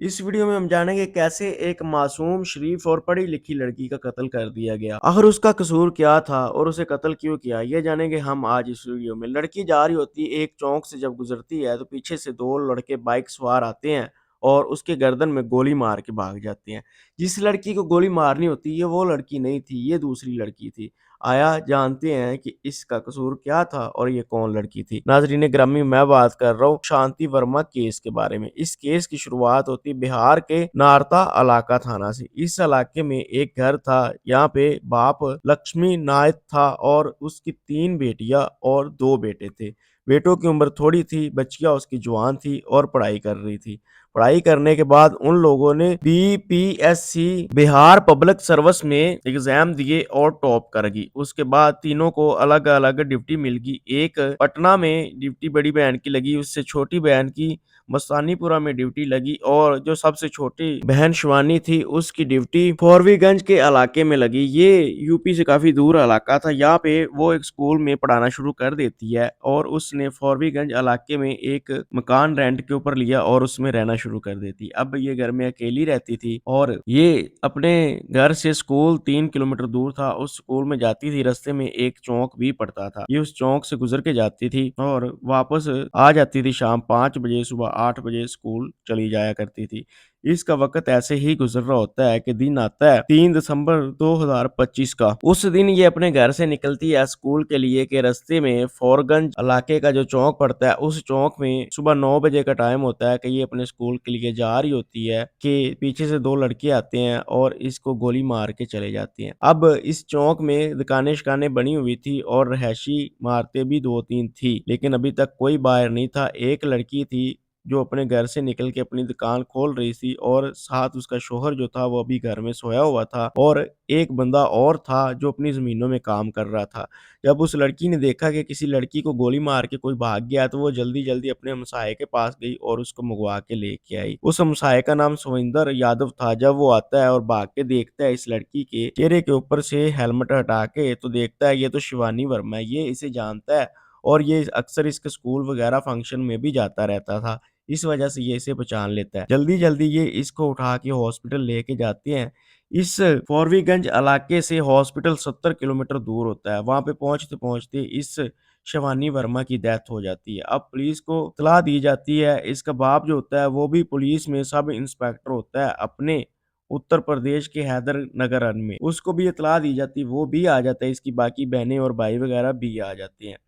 इस वीडियो में हम जानेंगे कैसे एक मासूम, शरीफ और पढ़ी लिखी लड़की का कत्ल कर दिया गया। आखिर उसका कसूर क्या था और उसे कत्ल क्यों किया, ये जानेंगे हम आज इस वीडियो में। लड़की जा रही होती है, एक चौक से जब गुजरती है तो पीछे से दो लड़के बाइक सवार आते हैं और उसके गर्दन में गोली मार के भाग जाते हैं। जिस लड़की को गोली मारनी होती है वो लड़की नहीं थी, ये दूसरी लड़की थी। आया जानते हैं कि इसका कसूर क्या था और ये कौन लड़की थी। नाजरीन ग्रामी, मैं बात कर रहा हूँ शांति वर्मा केस के बारे में। इस केस की शुरुआत होती बिहार के नारता इलाका थाना से। इस इलाके में एक घर था, यहाँ पे बाप लक्ष्मी नायक था और उसकी 3 बेटियां और 2 बेटे थे। बेटों की उम्र थोड़ी थी, बच्चियां उसकी जवान थी और पढ़ाई कर रही थी। पढ़ाई करने के बाद उन लोगों ने बीपीएससी बिहार पब्लिक सर्विस में एग्जाम दिए और टॉप कर गई। उसके बाद तीनों को अलग अलग ड्यूटी मिल गई। एक पटना में ड्यूटी बड़ी बहन की लगी, उससे छोटी बहन की मस्तानीपुरा में ड्यूटी लगी और जो सबसे छोटी बहन शिवानी थी उसकी ड्यूटी फॉरवीगंज के इलाके में लगी। ये यूपी से काफी दूर इलाका था। यहाँ पे वो एक स्कूल में पढ़ाना शुरू कर देती है और उसने फॉरवीगंज इलाके में एक मकान रेंट के ऊपर लिया और उसमें रहना शुरू कर देती। अब ये घर में अकेली रहती थी और ये अपने घर से स्कूल 3 किलोमीटर दूर था। उस स्कूल में जाती थी, रास्ते में एक चौक भी पड़ता था। ये उस चौक से गुजर के जाती थी और वापस आ जाती थी शाम 5 बजे, सुबह 8 बजे स्कूल चली जाया करती थी। इसका वक्त ऐसे ही गुजर रहा होता है कि दिन आता है 3 दिसंबर 2025 का। उस दिन ये अपने घर से निकलती है स्कूल के लिए कि रास्ते में फॉरगंज इलाके का जो चौक पड़ता है, उस चौक में सुबह 9 बजे का टाइम होता है कि ये अपने स्कूल के लिए जा रही होती है कि पीछे से 2 लड़के आते हैं और इसको गोली मार के चले जाते हैं। अब इस चौक में दुकानें शिकानें बनी हुई थी और रहायशी इमारतें भी 2-3 थी, लेकिन अभी तक कोई बाहर नहीं था। एक लड़की थी जो अपने घर से निकल के अपनी दुकान खोल रही थी और साथ उसका शौहर जो था वो अभी घर में सोया हुआ था और एक बंदा और था जो अपनी ज़मीनों में काम कर रहा था। जब उस लड़की ने देखा कि किसी लड़की को गोली मार के कोई भाग गया तो वो जल्दी-जल्दी अपने हमसाये के पास गई और उसको मंगवा के लेके आई। उस हमसाये का नाम सुविंदर यादव था। जब वो आता है और भाग के देखता है इस लड़की के चेहरे के ऊपर से हेलमेट हटा के, तो देखता है ये तो शिवानी वर्मा है। ये इसे जानता है और ये अक्सर इसके स्कूल वगैरह फंक्शन में भी जाता रहता था। इस वजह से ये इसे पहचान लेता है। जल्दी-जल्दी ये इसको उठा के हॉस्पिटल लेके जाते हैं। इस फॉरवीगंज इलाके से हॉस्पिटल 70 किलोमीटर दूर होता है। वहाँ पे पहुँचते-पहुँचते इस शिवानी वर्मा की डेथ हो जाती है। अब पुलिस को इत्तला दी जाती है। इसका बाप जो होता है वो भी पुलिस में सब इंस्पेक्टर होता है अपने उत्तर प्रदेश के हैदर नगर में। उसको भी इत्तला दी जाती है, वो भी आ जाता है। इसकी बाकी बहनें और भाई वगैरह भी आ जाते हैं।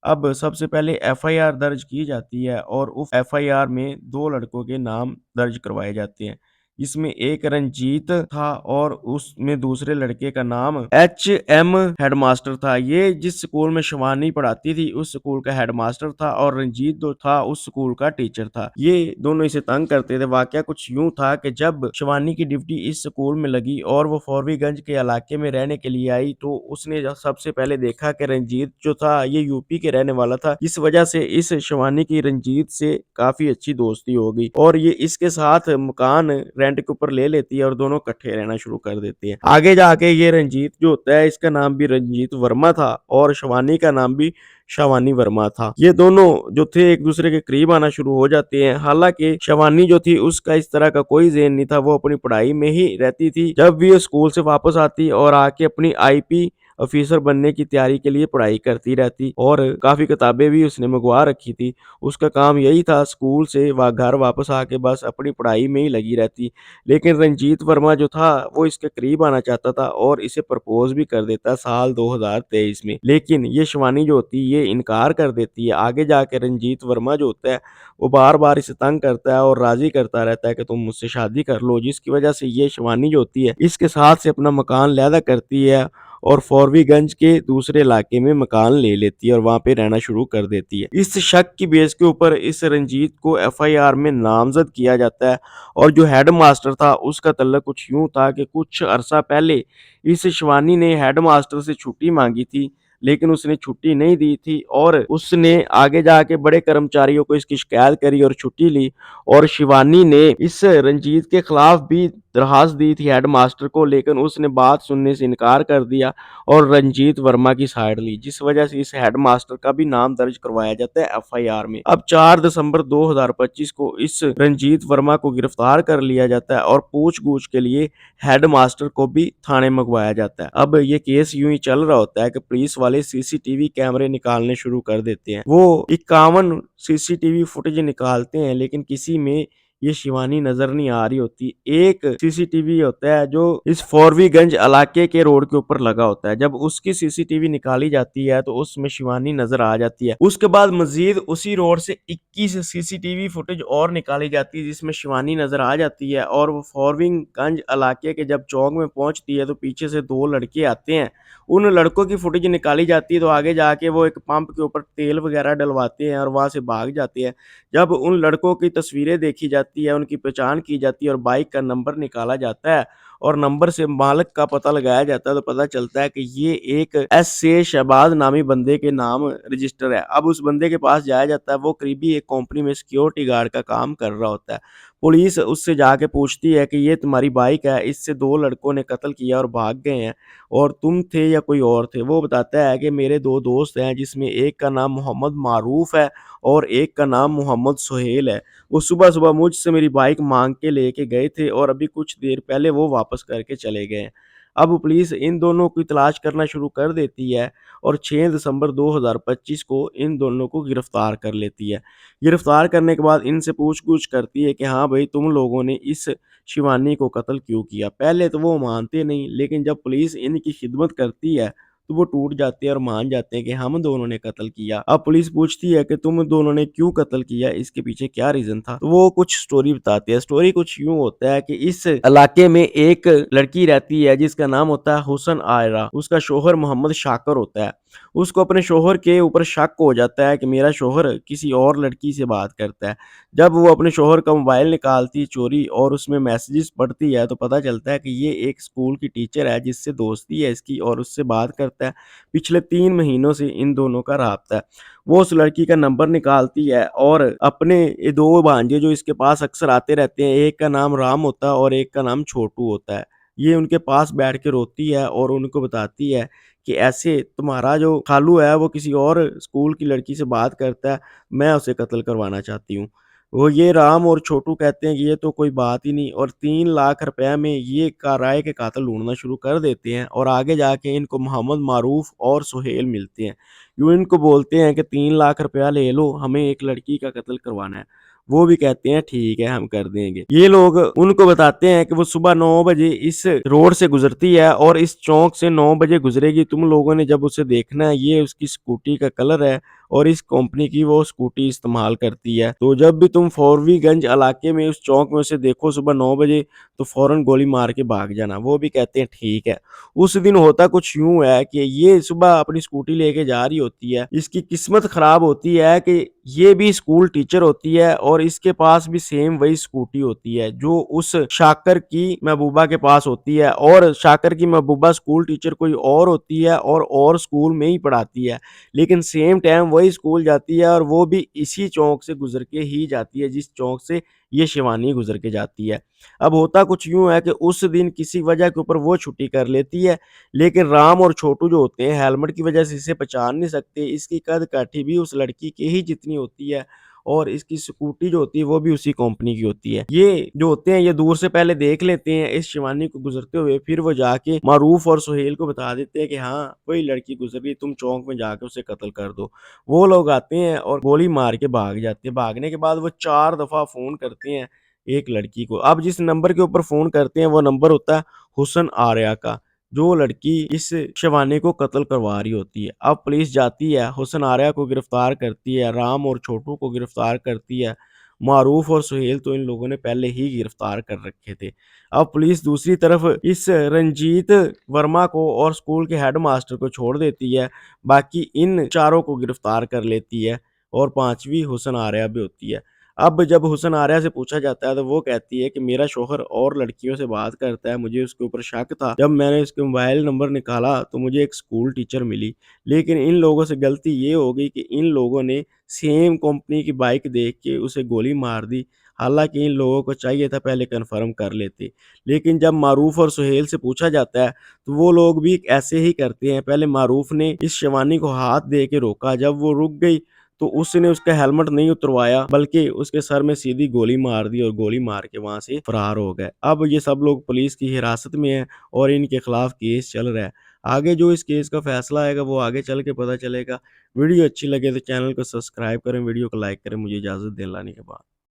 अब सबसे पहले एफआईआर दर्ज की जाती है और उस एफआईआर में 2 लड़कों के नाम दर्ज करवाए जाते हैं। जिसमें एक रंजीत था और उसमें दूसरे लड़के का नाम एचएम हेडमास्टर था। ये जिस स्कूल में शिवानी पढ़ाती थी उस स्कूल का हेडमास्टर था और रंजीत जो था उस स्कूल का टीचर था। ये दोनों इसे तंग करते थे। वाकया कुछ यूं था कि जब शिवानी की ड्यूटी इस स्कूल में लगी और वो फॉरवीगंज के इलाके में रहने के लिए आई तो उसने सबसे पहले देखा कि रंजीत जो था ये यूपी के रहने वाला था। इस वजह से इस शिवानी की रंजीत से काफी अच्छी दोस्ती हो गई और ये इसके साथ मकान रेंट के ऊपर ले लेती है और दोनों इकट्ठे रहना शुरू कर देते हैं। आगे जाके ये रंजीत जो होता है इसका नाम भी रंजीत वर्मा था और शिवानी का नाम भी शिवानी वर्मा था। ये दोनों जो थे एक दूसरे के करीब आना शुरू हो जाते हैं। हालांकि शिवानी जो थी उसका इस तरह का कोई ज़हन नहीं था, वो अपनी पढ़ाई में ही रहती थी। जब भी वो स्कूल से वापस आती और आके अपनी आईपी ऑफिसर बनने की तैयारी के लिए पढ़ाई करती रहती और काफ़ी किताबें भी उसने मंगवा रखी थी। उसका काम यही था स्कूल से घर वापस आके बस अपनी पढ़ाई में ही लगी रहती। लेकिन रंजीत वर्मा जो था वो इसके करीब आना चाहता था और इसे प्रपोज भी कर देता साल 2023 में। लेकिन ये शिवानी जो होती है ये इनकार कर देती है। आगे जाके रंजीत वर्मा जो होता है वो बार-बार इसे तंग करता है और राज़ी करता रहता है कि तुम मुझसे शादी कर लो, जिसकी वजह से ये शिवानी जो होती है इसके साथ से अपना मकान अलहदा करती है और फॉरवीगंज के दूसरे इलाके में मकान ले लेती है और वहाँ पे रहना शुरू कर देती है। इस शक की बेस के ऊपर इस रंजीत को एफआईआर में नामजद किया जाता है और जो हेडमास्टर था उसका तल्लक कुछ यूं था कि कुछ अरसा पहले इस शिवानी ने हेडमास्टर से छुट्टी मांगी थी, लेकिन उसने छुट्टी नहीं दी थी और उसने आगे जाके बड़े कर्मचारियों को इसकी शिकायत करी और छुट्टी ली और शिवानी ने इस रंजीत के खिलाफ भी दरखास्त दी थी हेडमास्टर को, लेकिन उसने बात सुनने से इनकार कर दिया और रंजीत वर्मा की साइड ली, जिस वजह से इस हेडमास्टर का भी नाम दर्ज करवाया जाता है एफआईआर में। अब 4 दिसंबर 2025 को इस रंजीत वर्मा को गिरफ्तार कर लिया जाता है और पूछ-गूछ के लिए हेडमास्टर को भी थाने मंगवाया जाता है। अब ये केस यूं ही चल रहा होता है कि पुलिस वाले सीसीटीवी कैमरे निकालने शुरू कर देते हैं। वो 51 सीसीटीवी फुटेज निकालते हैं, लेकिन किसी में ये शिवानी नजर नहीं आ रही होती। एक सीसीटीवी होता है जो इस फॉरवीगंज इलाके के रोड के ऊपर लगा होता है। जब उसकी सीसीटीवी निकाली जाती है तो उसमें शिवानी नजर आ जाती है। उसके बाद मजीद उसी रोड से 21 सीसीटीवी फुटेज और निकाली जाती है जिसमें शिवानी नजर आ जाती है, और वो फॉरवीगंज इलाके के जब चौक में पहुंचती है तो पीछे से 2 लड़के आते हैं। उन लड़कों की फुटेज निकाली जाती है तो आगे जाके वो एक पंप के ऊपर तेल वगैरह डलवाते हैं और वहां से भाग जाते हैं। जब उन लड़कों की तस्वीरें देखी जाती है, उनकी पहचान की जाती है और बाइक का नंबर निकाला जाता है और नंबर से मालिक का पता लगाया जाता है, तो पता चलता है कि ये एक एस.ए. शहबाज नामी बंदे के नाम रजिस्टर है। अब उस बंदे के पास जाया जाता है, वो करीबी एक कंपनी में सिक्योरिटी गार्ड का काम कर रहा होता है। पुलिस उससे जाके पूछती है कि ये तुम्हारी बाइक है, इससे 2 लड़कों ने कत्ल किया और भाग गए हैं, और तुम थे या कोई और थे? वो बताता है कि मेरे 2 दोस्त हैं, जिसमें एक का नाम मोहम्मद मारूफ है और एक का नाम मोहम्मद सुहेल है। वो सुबह-सुबह मुझसे मेरी बाइक माँग के लेके गए थे और अभी कुछ देर पहले वो वापस करके चले गए हैं। अब पुलिस इन दोनों की तलाश करना शुरू कर देती है और 6 दिसंबर 2025 को इन दोनों को गिरफ्तार कर लेती है। गिरफ्तार करने के बाद इनसे पूछ-गूछ करती है कि हाँ भई, तुम लोगों ने इस शिवानी को कत्ल क्यों किया? पहले तो वो मानते नहीं, लेकिन जब पुलिस इनकी खिदमत करती है तो वो टूट जाते हैं और मान जाते हैं कि हम दोनों ने कत्ल किया। अब पुलिस पूछती है कि तुम दोनों ने क्यों कत्ल किया? इसके पीछे क्या रीज़न था? तो वो कुछ स्टोरी बताते हैं। स्टोरी कुछ यूँ होता है कि इस इलाके में एक लड़की रहती है जिसका नाम होता है हुसन आयरा। उसका शौहर मोहम्मद शाकर होता है। उसको अपने शौहर के ऊपर शक हो जाता है कि मेरा शौहर किसी और लड़की से बात करता है। जब वो अपने शौहर का मोबाइल निकालती है चोरी और उसमें मैसेजेस पढ़ती है, तो पता चलता है कि ये एक स्कूल की टीचर है जिससे दोस्ती है इसकी और उससे बात करता है। पिछले 3 महीनों से इन दोनों का राब्ता है। वो उस लड़की का नंबर निकालती है और अपने ये 2 भांजे जो इसके पास अक्सर आते रहते हैं, एक का नाम राम होता है और एक का नाम छोटू होता है। ये उनके पास बैठ के रोती है और उनको बताती है कि ऐसे तुम्हारा जो खालू है वो किसी और स्कूल की लड़की से बात करता है, मैं उसे कत्ल करवाना चाहती हूँ। वो ये राम और छोटू कहते हैं कि ये तो कोई बात ही नहीं, और 3 लाख रुपए में ये किराए के कातिल ढूँढना शुरू कर देते हैं और आगे जाके इनको मोहम्मद मारूफ और सुहेल मिलते हैं। यूँ इनको बोलते हैं कि 3 लाख रुपया ले लो, हमें एक लड़की का कत्ल करवाना है। वो भी कहते हैं ठीक है, हम कर देंगे। ये लोग उनको बताते हैं कि वो सुबह 9 बजे इस रोड से गुज़रती है और इस चौक से 9 बजे गुज़रेगी। तुम लोगों ने जब उसे देखना है, ये उसकी स्कूटी का कलर है और इस कंपनी की वो स्कूटी इस्तेमाल करती है। तो जब भी तुम फॉरवीगंज इलाके में उस चौक में उसे देखो सुबह 9 बजे, तो फौरन गोली मार के भाग जाना। वो भी कहते हैं ठीक है। उस दिन होता कुछ यूँ है कि ये सुबह अपनी स्कूटी लेके जा रही होती है। इसकी किस्मत खराब होती है कि ये भी स्कूल टीचर होती है और इसके पास भी सेम वही स्कूटी होती है जो उस शाकर की महबूबा के पास होती है, और शाकर की महबूबा स्कूल टीचर कोई और होती है और स्कूल में ही पढ़ाती है। लेकिन सेम टाइम वही स्कूल जाती है और वो भी इसी चौक से गुज़र के ही जाती है जिस चौक से ये शिवानी गुज़र के जाती है। अब होता कुछ यूँ है कि उस दिन किसी वजह के ऊपर वो छुट्टी कर लेती है, लेकिन राम और छोटू जो होते हैं हेलमेट की वजह से इसे पहचान नहीं सकते। इसकी कद-काठी भी उस लड़की के ही जितनी होती है और इसकी स्कूटी जो होती है वो भी उसी कंपनी की होती है। ये जो होते हैं ये दूर से पहले देख लेते हैं इस शिवानी को गुज़रते हुए, फिर वो जाके मारूफ और सुहेल को बता देते हैं कि हाँ, कोई लड़की गुज़र रही है, तुम चौक में जाके उसे कत्ल कर दो। वो लोग आते हैं और गोली मार के भाग जाते हैं। भागने के बाद वो 4 दफ़ा फ़ोन करते हैं एक लड़की को। अब जिस नंबर के ऊपर फ़ोन करते हैं वो नंबर होता है हुसन आर्या का, जो लड़की इस शिवानी को कत्ल करवा रही होती है। अब पुलिस जाती है, हुसन आर्या को गिरफ्तार करती है, राम और छोटू को गिरफ्तार करती है। मारूफ और सुहेल तो इन लोगों ने पहले ही गिरफ्तार कर रखे थे। अब पुलिस दूसरी तरफ इस रंजीत वर्मा को और स्कूल के हेडमास्टर को छोड़ देती है। बाकी इन चारों को गिरफ्तार कर लेती है और 5वीं हुसन आर्या भी होती है। अब जब हुसन आर्या से पूछा जाता है तो वो कहती है कि मेरा शौहर और लड़कियों से बात करता है, मुझे उसके ऊपर शक था। जब मैंने उसके मोबाइल नंबर निकाला तो मुझे एक स्कूल टीचर मिली। लेकिन इन लोगों से गलती ये हो गई कि इन लोगों ने सेम कंपनी की बाइक देख के उसे गोली मार दी। हालांकि इन लोगों को चाहिए था पहले कन्फर्म कर लेते। लेकिन जब मारूफ और सुहेल से पूछा जाता है तो वो लोग भी ऐसे ही करते हैं। पहले मारूफ ने इस शिवानी को हाथ दे के रोका, जब वो रुक गई तो उसने उसका हेलमेट नहीं उतरवाया बल्कि उसके सर में सीधी गोली मार दी और गोली मार के वहां से फरार हो गए। अब ये सब लोग पुलिस की हिरासत में हैं और इनके खिलाफ केस चल रहा है। आगे जो इस केस का फैसला आएगा वो आगे चल के पता चलेगा। वीडियो अच्छी लगे तो चैनल को सब्सक्राइब करें, वीडियो को लाइक करें। मुझे इजाजत दें, लाने के बाद।